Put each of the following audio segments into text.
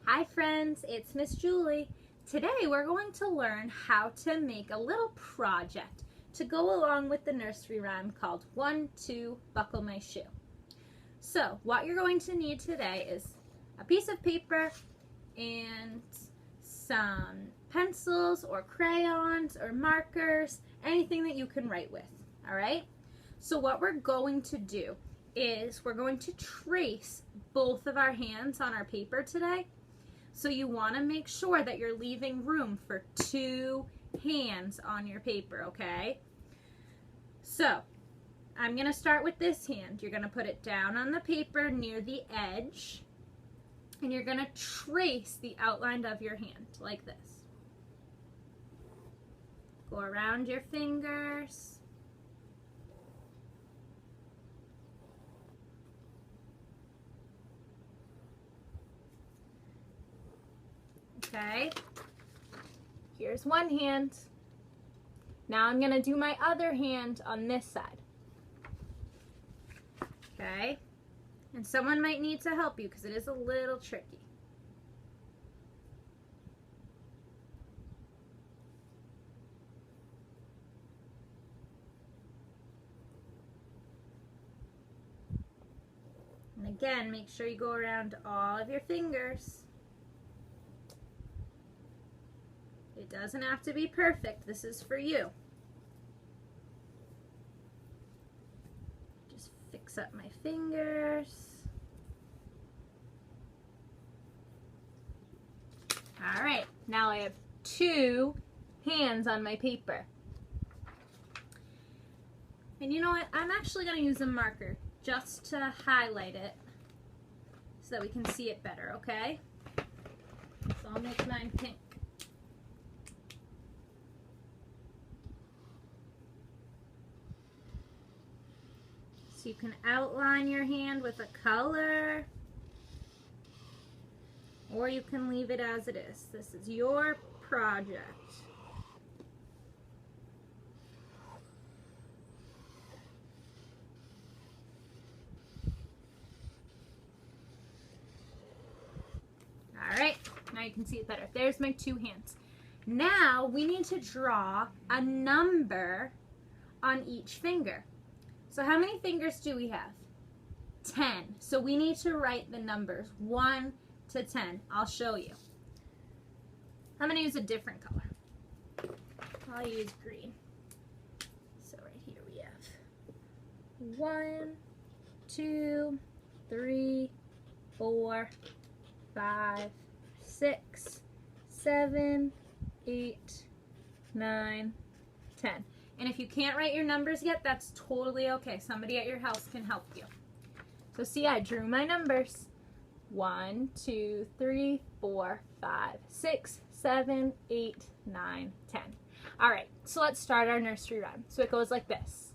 Hi friends, it's Miss Julie. Today we're going to learn how to make a little project to go along with the nursery rhyme called 1, 2, Buckle My Shoe. So what you're going to need today is a piece of paper and some pencils or crayons or markers, anything that you can write with, alright? So what we're going to do is we're going to trace both of our hands on our paper today. So you want to make sure that you're leaving room for 2 hands on your paper, okay? So I'm going to start with this hand. You're going to put it down on the paper near the edge, and you're going to trace the outline of your hand like this. Go around your fingers. Okay, here's one hand. Now I'm going to do my other hand on this side. Okay, and someone might need to help you because it is a little tricky. And again, make sure you go around all of your fingers. It doesn't have to be perfect. This is for you. Just fix up my fingers. All right, now I have 2 hands on my paper. And you know what? I'm actually going to use a marker just to highlight it so that we can see it better, okay? So I'll make mine pink. You can outline your hand with a color, or you can leave it as it is. This is your project. All right, now you can see it better. There's my 2 hands. Now we need to draw a number on each finger. So how many fingers do we have? 10. So we need to write the numbers 1 to 10. I'll show you. I'm going to use a different color. I'll use green. So right here we have 1, 2, 3, 4, 5, 6, 7, 8, 9, 10. And if you can't write your numbers yet, that's totally okay. Somebody at your house can help you. So see, I drew my numbers. 1, 2, 3, 4, 5, 6, 7, 8, 9, 10. All right, so let's start our nursery rhyme. So it goes like this.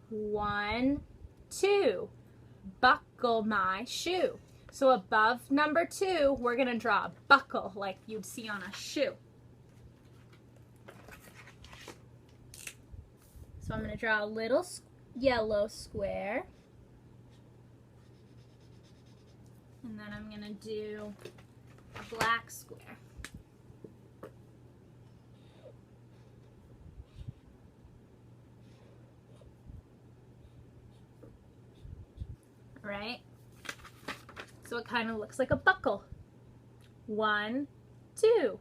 1, 2, buckle my shoe. So above number 2, we're going to draw a buckle like you'd see on a shoe. So I'm going to draw a little yellow square. And then I'm going to do a black square. All right? So it kind of looks like a buckle. 1, 2,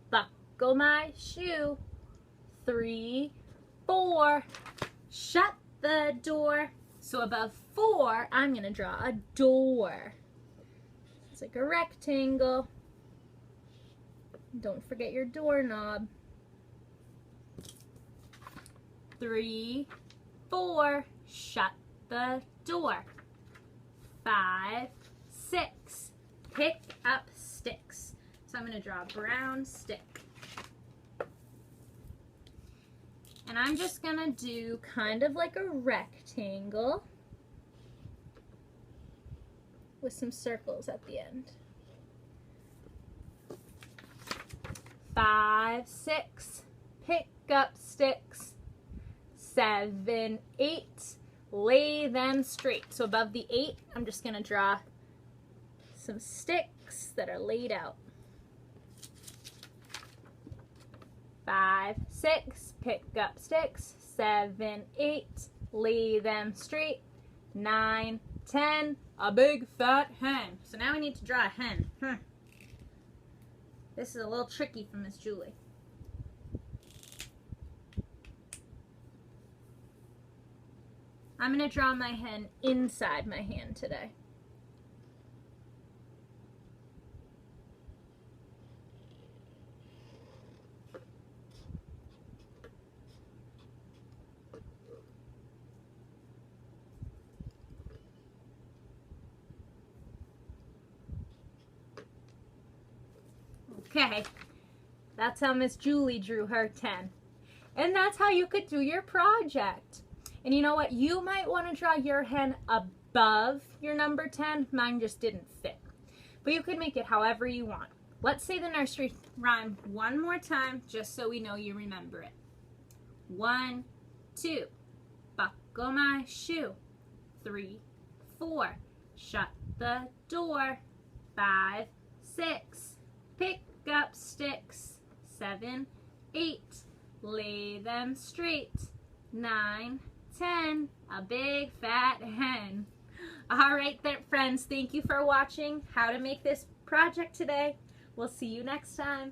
buckle my shoe. 3, 4, shut the door. So above 4, I'm going to draw a door. It's like a rectangle. Don't forget your doorknob. 3, 4, shut the door. 5, 6, pick up sticks. So I'm going to draw a brown stick. And I'm just going to do kind of like a rectangle with some circles at the end. 5, 6, pick up sticks. 7, 8, lay them straight. So above the 8, I'm just going to draw some sticks that are laid out. 5, 6, pick up sticks. 7, 8, lay them straight. 9, 10, a big fat hen. So now we need to draw a hen. This is a little tricky for Miss Julie. I'm going to draw my hen inside my hand today. Okay, that's how Miss Julie drew her 10. And that's how you could do your project. And you know what? You might want to draw your hen above your number 10. Mine just didn't fit. But you could make it however you want. Let's say the nursery rhyme one more time just so we know you remember it. 1, 2, buckle my shoe. 3, 4, shut the door. 5, 6, pick up sticks. 7, 8, lay them straight. 9, 10, a big fat hen. All right then, friends, thank you for watching how to make this project today. We'll see you next time.